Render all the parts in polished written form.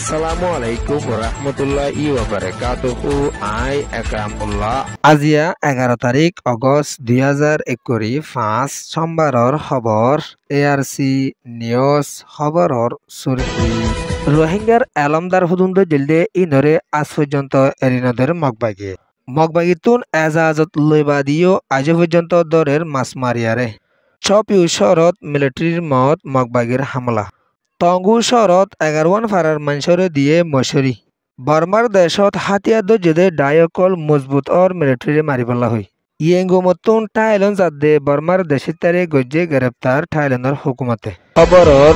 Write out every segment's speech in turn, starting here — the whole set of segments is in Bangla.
আসসালামু আলাইকুম রহমতুল্লাহি ওয়া বারাকাতুহু। আই একরামুল্লাহ। আজিয়া 11 তারিখ অগস্ট 2021 সোমবাৰৰ খবৰ ARC নিউজ খবৰৰ সুরকি রোহিঙ্গার এলমদার হুদুন্দ জিলদে ইনরে আজ পর্যন্ত এরিনদের মগবাগিতুন এজাজত লইবাদিও আজ পর্যন্ত দরের মাছ মারিয়ারে চপিউ শহরত মিলিটারির মত মগবাগির হামলা টঙ্গু শহরত 11 ফারার মানুষরে দিয়ে মশরি বর্মার দেশত হাতিয়ার দর্জে ডায়কল মজবুত অর মিলিটারি মারি পেলা হয় ইয়েঙ্গু মতুন থাইল্যান্ড যাদে বর্মার দেশের তারে গজ্জে গ্রেপ্তার থাইল্যান্ডের হুকুমতে খবরর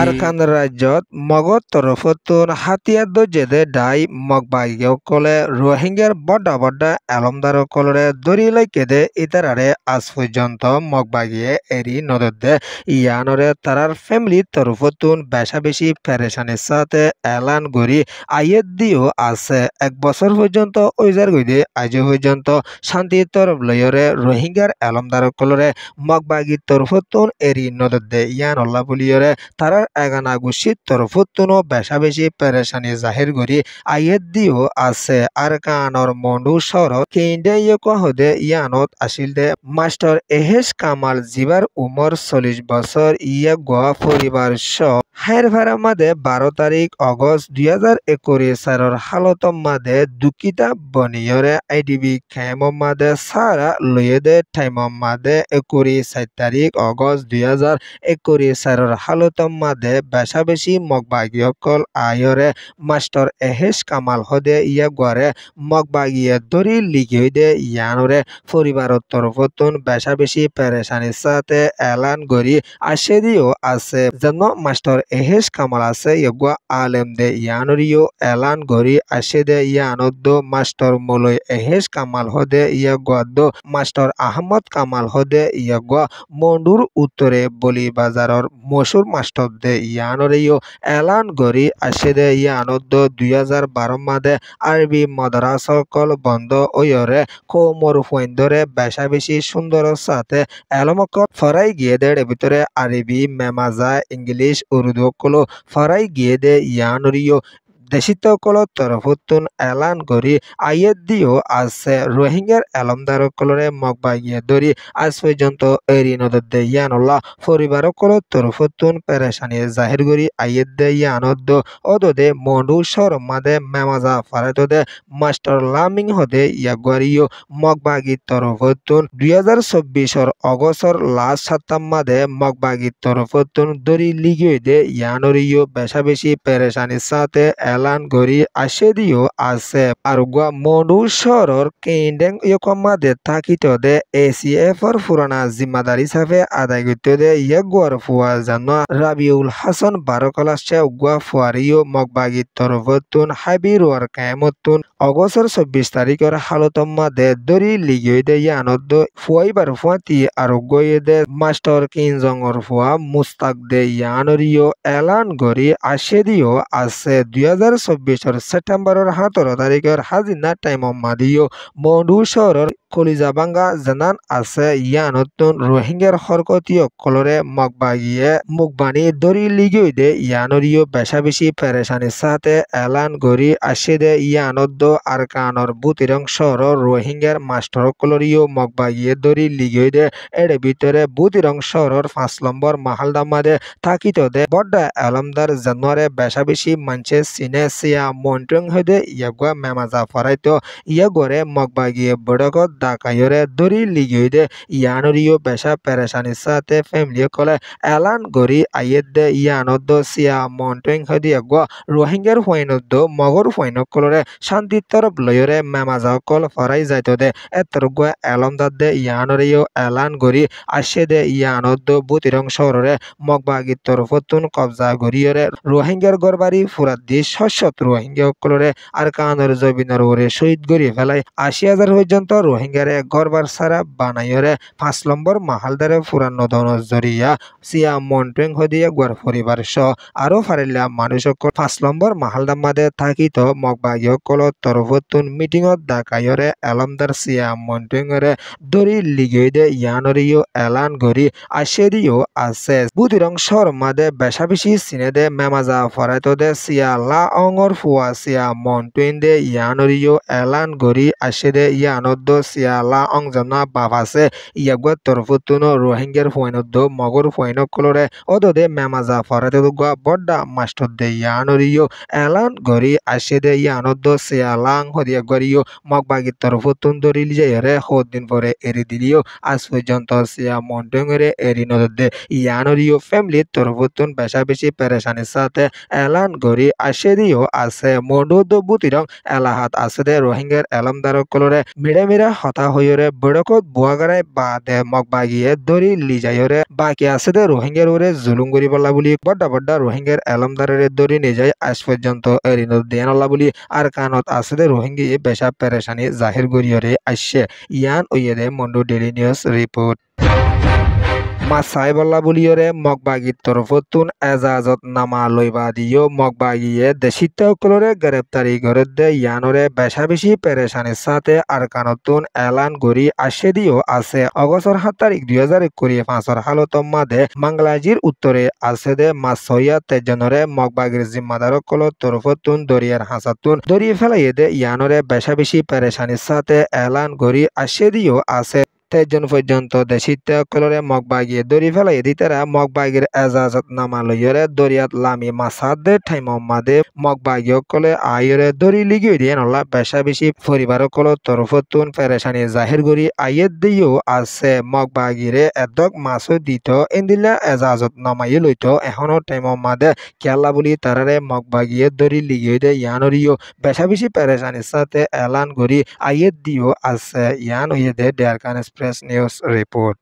আরকান রাজ্যত মগত তরফতুন হাতিয়ার দর্জে ডাই মগবাগিয়কলে রোহিঙ্গার বড্ডা বড্ডা এলমদার কলরে দরিলাই কেদে ইতারারে আজ পর্যন্ত মগবাগিয়ে এরি নদে ইয়ানরে তারার ফ্যামিলির তরফতুন বেশা বেশি পেরেশানির সাথে এলান গড়ি আইয়ের দিও আছে 1 বছর পর্যন্ত ওইজার গইদে আজ পর্যন্ত শান্তির তরফ লয়রে রোহিঙ্গার এলমদার কলরে মগবাগির তরফতুন এরি নদে ইয়ান আল্লাহ বলিয়রে তারার এগানা গুছির তরফতুনও বেশা বেশি পেরেশানি জাহির করি আইয়ের দিও আছে আর কানর মন্ডু শহরত কেন্দ্রে হদে ইয়ানত আসিল দে মাস্টার এহেস কামাল জিবার উমর 40 বছর ইয়া গোয়া পরিবার সহ হায়ের ভাড়া মাদে 12 তারিখ অগস্ট 2021 হালতম মাদে দুঃখিতা বনিয়রে আইডিবি খেম মাদে সারা লয়ে দে টাইম মাদে 4 তারিখ অগস্ট 2021 হালতম মাদে বেশা বেশি মগবাগিয়কল আয়রে মাস্টার এহেস কামাল হদে ইয়া গোয়ারে মগবাগিয়ে দরি লিগি দে ইয়ানরে পরিবারের তরফতুন বেশা বেশি পেরেশানির সাথে এলান গড়ি আসে দিও আছে যেন মাস্টার এহেস কামাল আছে ইয়গুয়া আলেম দে ইয়ানরিও এলান গড়ি আসে দে ইয়ানদ্দ মাস্টার মলয় এহেস কামাল হদে ইয়াগুয়াদ্দ মাস্টার আহমদ কামাল হদে ইয়াগুয়া মন্ডুর উত্তরে বলি বাজারর মশুর মাস্টার দে ইয়ানরিও এলান গড়ি আসে দে ইয়ানদ্দ 2012 মাদে আরবি মাদ্রাসকল বন্ধ ওয়রে কোমর ফুয়েন্দরে বেশা বেশি সুন্দর সাথে এলমক ফরাই গিয়ে দে ভিতরে আরবি মেমাজা ইংলিশ উর্দু কলো ফরাই গিয়ে দে ইয়ানরিও দেশিত কল তরফতুন এলান গড়ি আইয়ের দিও আছে রোহিঙ্গার এলমদার কলরে মগবাগিয়ে দরি আজ পর্যন্ত এরি নদর দে ইয়ানুল্লাহ পরিবার কল তরফতুন পেরেশানি জাহির গড়ি আইয়ের দে ইয়ানদ্দ অদদে মন্ডু শরমাদে মেমাজা ফারেতদে মাস্টার লামিং হদে ইয়াগুয়ারিও মগবাগি তরফতুন 2024 অগস্টর লাস্ট সাতাম্মাদে মগবাগি তরফতুন দরি লিগিয়ে দে ইয়ানরিও বেশা বেশি পেরেশানির সাথে এলান গড়ি আসে দিও আছে আর গুয়া মন্ডু শহরের কেন্ডেং ইয়কমাদে থাকিত দে ACF-র পুরানা জিম্মাদারি হিসাবে আদায় করতে দে ইয়াগুয়ার ফুয়া জানা রাবিউল হাসান বারকলাসে গুয়া ফুয়ারিও মগবাগি তরফতুন হাবিরুয়ার কায়ামতুন অগস্টর 24 তারিখের হালতম্মাদে দরি লিগিয়ে দে ইয়ানদ্দ ফুয়াইবার ফুয়াতি আর গয়ে দে মাস্টার কিনজংর ফুয়া মুস্তাক দে ইয়ানরিও এলান গড়ি আসে দিও আছে 2024 সেপ্টেম্বরের 17 তারিখের হাজিনা টাইম মাদিও মন্ডু শহরের কলিজাবাঙ্গা জানান আছে ইয়ানতুন রোহিঙ্গার হরকতীয় কলরে মগবাগিয়ে মুখবাণী দরি লিগিয়ে দে ইয়ানরিও বেশা বেশি পেরেশানির সাথে এলান গড়ি আসে দে ইয়ানদ্দ আর কানর বুতিরং শহরের রোহিঙ্গার মাস্টার কলরিও মগবাগিয়ে দরি লিগিয়ে দে এর ভিতরে বুতিরং শহরের 5 নম্বর মাহালদামাদে থাকিত দে বড্ডা এলমদার জানুয়ারে বেশা বেশি মানছে সিনে সিয়া মন্ট্রং হদে ইয়াগুয়া মেমাজা ফরাইতো ইয়াগরে মগবাগিয়ে বড়গত ডাকায়রে দরি লিগিয়ে দে ইয়ানরিও বেশা পেরেশানির সাথে ফ্যামিলি কলে এলান গড়ি আইয়ের দে ইয়ানদ্দ সিয়া মন্ট্রং হদে ইয়াগুয়া রোহিঙ্গার হুয়াইনদ্দ মগর হুয়াইনক কলরে শান্তির তরফ লয়রে মেমাজা কল ফরাই যাইতো দে এতরগুয়া এলমদার দে ইয়ানরিও এলান গড়ি আসে দে ইয়ানদ্দ বুতিরং শহরে মগবাগির তরফতুন কবজা গড়িয়রে রোহিঙ্গার গড়বাড়ি ফুরাত দিয়ে 600 রোহিঙ্গা সকলরে আরকানের জবিনের ওরে শহীদ গড়িয়ে ফেলায় 80,000 পর্যন্ত রোহিঙ্গারে গড়বার সারা বানাইরে 5 নম্বর মাহালদারে ফুরানো দনজ জরিয়া সিয়া মন্ট্রেং হদিয়া গোয়ার পরিবার সহ আরো ফারিলা মানুষ সকল 5 নম্বর মাহালদার মাঝে থাকিত মগবাগী সকল তরফতুন মিটিংত ডাকাইরে এলমদার সিয়া মন্ট্রেংরে দরি লিগেদে ইয়ানরিও এলান গরি আশেরিও আছে বুতিরং শহর মাদে বেশা বেশি সিনেদে মেমাজা ফরাইতদে সিয়া লা অঙর ফুয়া সিয়া মন্টুইন দে ইয়ানরিও এলান গরি আশেদে ইয়ানদ্দ সিয়া লা অং জনা বাভাসে ইয়াগুয়া তরফতুন রোহিঙ্গার ফুয়াইনদ্দ মগর ফুয়াইনকলরে অদদে মেমাজা ফরাইতদুয়া বড্ডা মাস্টর দে ইয়ানরিও এলান গরি আশেদে ইয়ানদ্দ সিয়া লাং হদিয়া গরিও মগবাগি তরফতুন দরি লিজাইরে দিন পরে এরি দিলিও আজ পর্যন্ত সিয়া মন্টুইনরে এরি নদদে ইয়ানরিও ফ্যামিলি তরফতুন বেশা বেশি পেরেশানির সাথে এলান গরি আশেদিও আছে মডুদ বুতিরং এলাহাত আছে দে রোহিঙ্গার এলমদার কলরে মিড়ে মিড়ে হতা হইরে বড়কত বুয়াগারায় বাদে মগবাগিয়ে দরি লিজাইরে বাকি আছে দে রোহিঙ্গার ওরে জুলুম করি বলা বলি বড্ডা বড্ডা রোহিঙ্গার এলমদারের দরি নিয়ে যায় আজ পর্যন্ত এরিন দেয়ানল্লা বলি আর কানত আছে দে রোহিঙ্গি বেশা পেরেশানি জাহির গরিয়রে আসছে ইয়ান ওয়েদে মন্ডু ডেলি নিউজ রিপোর্ট মাসাই বল্লা বুলিয়রে মগবাগির তরফতুন এজাজত নামা লইবা দিও মগবাগিয়ে দেশিত্তকলরে গ্রেপ্তারি গরদে ইয়ানরে বেশা বেশি পেরেশানির সাথে আরকানতুন এলান গরি আসে দিও আছে অগস্টর 7 তারিখ 2025 হালতম মাদে বাংলাজির উত্তরে আছে দে মাসইয়া তেজনরে মগবাগির জিম্মাদার কল তরফতুন দরিয়ার হাসাতুন দরিয়ে ফেলাইয়ে দে ইয়ানরে বেশা বেশি পেরেশানির সাথে এলান গরি আসে দিও আছে তেজন পর্যন্ত দেশিত্য কলরে মগবাগিয়ে দরি ফেলাই দিতারা মগবাগির এজাজত নামা লইয়রে দরিয়াত লামি মাসাদে ঠাইমাদে মগবাগিয় কলে আইরে দরি লিগিয়ে দিয়ে নলা বেশা বেশি পরিবার কল তরফতুন পেরেশানি জাহির করি আইয়ের দিয়েও আছে মগবাগিরে এদক মাছও দিত এন্দিলা এজাজত নামাই লইত এখনো টাইমাদে কেলা বলি তারারে মগবাগিয়ে দরি লিগিয়ে দে ইয়ানরিও বেশা বেশি পেরেশানির সাথে এলান করি আইয়ের দিয়েও আছে ইয়ান হইয়ে দে ডেয়ারকান Press News Report.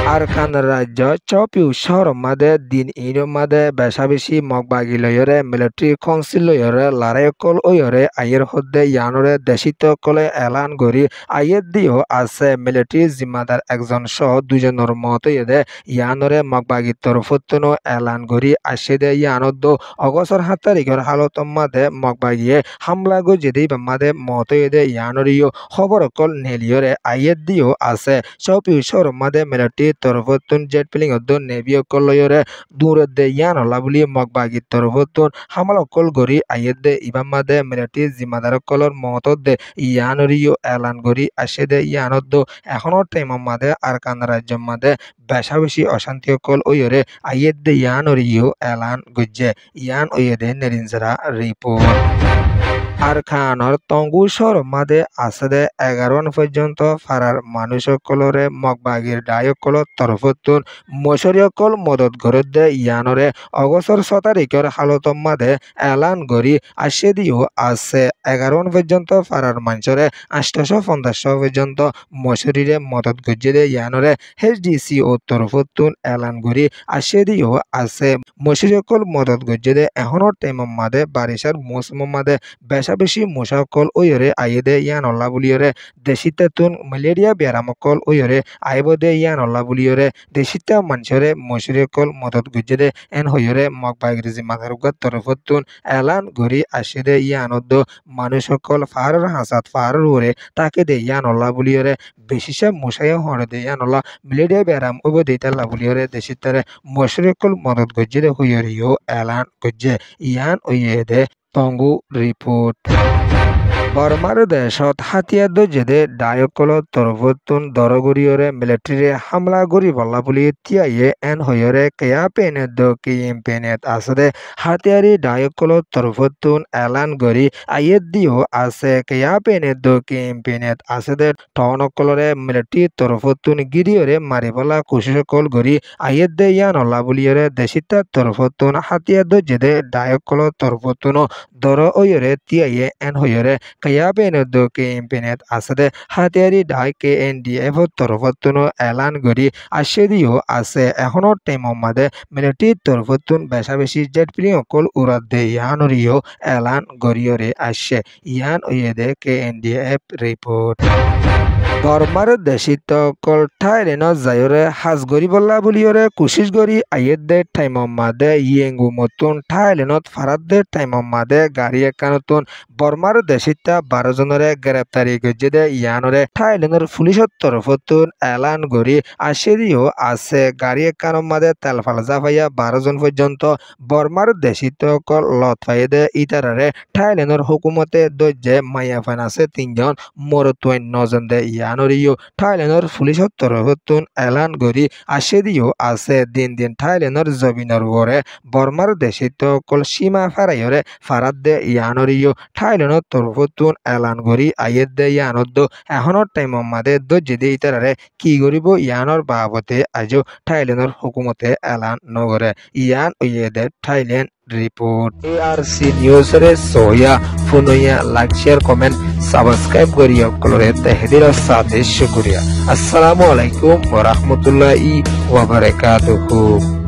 আরকান রাজ্য চপিউ শহর মাদে দিন ইনো মাদে বেশা বেশি মগবাগি লয়রে মিলিটারি কাউন্সিল লয়রে লারায়কল ওয়রে আয়ের হদ্দে ইয়ানরে দেশিত কলে এলান গরি আয়ের দিও আছে মিলিটারি জিম্মাদার একজন সহ দুজনের মত ইয়েদে ইয়ানরে মগবাগির তরফতুনো এলান গরি আসে দে ইয়ানদ্দ অগস্টর 7 তারিখের হালত মাদে মগবাগিয়ে হামলা গো যেদি মাদে মত ইয়েদে ইয়ানরিও খবর কল নেলিয়রে আয়ের দিও আছে চপিউ শহর মাদে মিলিটারি তরফতুন জেট প্লেইং অদ্দ নেভি অকল লয়রে দূরে দে ইয়ান লাবলি মগবাগি তরফতুন হামলা অকল গরি আইয়ে দে ইবামাদে মিলিটারি জিম্মাদার কলর মত দে ইয়ানরিও এলান গরি আসে দে ইয়ানদ্দ এখনো টাইম মাদে আরকান রাজ্য মাদে বেশা বেশি অশান্তি অকল ওয়রে আইয়ে দে ইয়ানরিও এলান গজ্জে ইয়ান ওয়ে দে নেরিনজরা রিপোর্ট আরকানর তঙ্গু শহর মাদে আছে দে 11 পর্যন্ত ফারার মানুষ সকলরে মগবাগির ডায়কল তরফতুন মশরিয়কল মদত ঘরত দে ইয়ানরে অগস্টর 6 তারিখের হালত মাদে এলান গরি আসে দিও আছে 11 পর্যন্ত ফারার মানুষরে 850 পর্যন্ত মশরিরে মদত গজ্জে দে ইয়ানরে এইচডিসি ও তরফতুন এলান গরি আসে দিও আছে মশরিয়কল মদত গজ্জে দে এখনো টাইম মাদে বারিশার মৌসুম মাদে বেশা বেশি মশাকল ওয়রে আইদে ইয়ান অল্লা বুলিয়রে দেশিতাতুন ম্যালেরিয়া বেরামকল ওয়রে আইব দে ইয়ান অল্লা বুলিয়রে দেশিতা মানুষরে মশরিকল মদত গুজে দে এন হইরে মগবাগির জিম্মাদারুগার তরফতুন এলান গরি আসে দে ইয়ানদ্দ মানুষকল ফাহারের হাসাত ফাহারের ওরে তাকে দে ইয়ান অল্লা বুলিয়রে বেশিসা মশাই হরে দে ইয়ান অল্লা ম্যালেরিয়া বেরাম ওব দেতাল্লা বুলিয়রে দেশিতারে মশরিকল মদত গুজে দে হইরিও এলান গুজে ইয়ান ওয়ে দে তঙ্গু রিপোর্ট বর্মার দেশত হাতিয়ার দজেদে ডায়কল তরফতুন দরগরিয়রে মিলিটারি হামলা গরি বল্লা বলি তিয়াইয়ে এন হইরে কেয়া পেনে দ কিম পেনেত আসে হাতিয়ারি ডায়কল তরফতুন এলান গরি আইয়ের দিও আছে কেয়া পেনে দ কিম পেনেত আসে দে টনকলরে মিলিটারি তরফতুন গিরিয়রে মারিবলা কুশকল গরি আইয়ের দে ইয়ান অল্লা বলিয়রে দেশিতা তরফতুন হাতিয়ার দজেদে ডায়কল তরফতুন দর ওয়রে তিয়াইয়ে N হইরে kayabenoddo KMPnet asade হাতিয়ারি die KNDF তরফতুনো এলান গরি আশেদিও আছে এখনো টাইমর মাদে মিলিটারি তরফতুন বেশা বেশি জেট প্লেন অকল উড়াদে ইয়ানরিও এলান গরিয়রে আসে ইয়ান ওয়েদে KNDF রিপোর্ট বর্মার দেশিত কল ঠাইলেন যায়রে হাজ গরি বল্লা বুলিয়রে কুশিস গরি আইয়েদে টাইমর মাদে ইয়েঙ্গু মতুন ঠাইলেনত ফারাদে টাইমর মাদে গাড়ি একানতুন বর্মার দেশিতা 12 জনরে গ্রেপ্তারি গজ্জেদে ইয়ানরে ঠাইলেনের পুলিশের তরফতুন এলান গরি আশেরিও আছে গাড়ি একানোর মাদে তেল ফালজা ভাইয়া 12 জন পর্যন্ত বর্মার দেশিত কল লত ফাইদে ইতারারে ঠাইলেনের হুকুমতে দজ্জে মাইয়াফান আছে 3 জন মরতুন 9 জন দে ইয়ানরিও ঠাইলেনের পুলিশের তরফতুন এলান গরি আশেরিও আছে দিন দিন ঠাইলেনের জমিনের ওরে বর্মার দেশিত কল সীমা ফারাইরে ফারাদ দে ইয়ানরিও থাইল্যান্ডত তরফতুন এলান গরি আইয়ের দে ইয়ানত এখনৰ টাইমৰ মাদে যদি ইতাৰে কি কৰিব ইয়ানৰ বাবতে আজো থাইল্যান্ডৰ হুকুমতে এলান নগৰে ইয়ান ওয়েদে থাইল্যান্ড রিপোর্ট ARC নিউজরে সোয়া ফুনইয়া লাইক শেয়ার কমেন্ট সাবস্ক্রাইব করিয়া কলরে তেহদির সাথে শুকরিয়া আসসালামু আলাইকুম ওয়া রাহমাতুল্লাহি ওয়া বারাকাতুহু।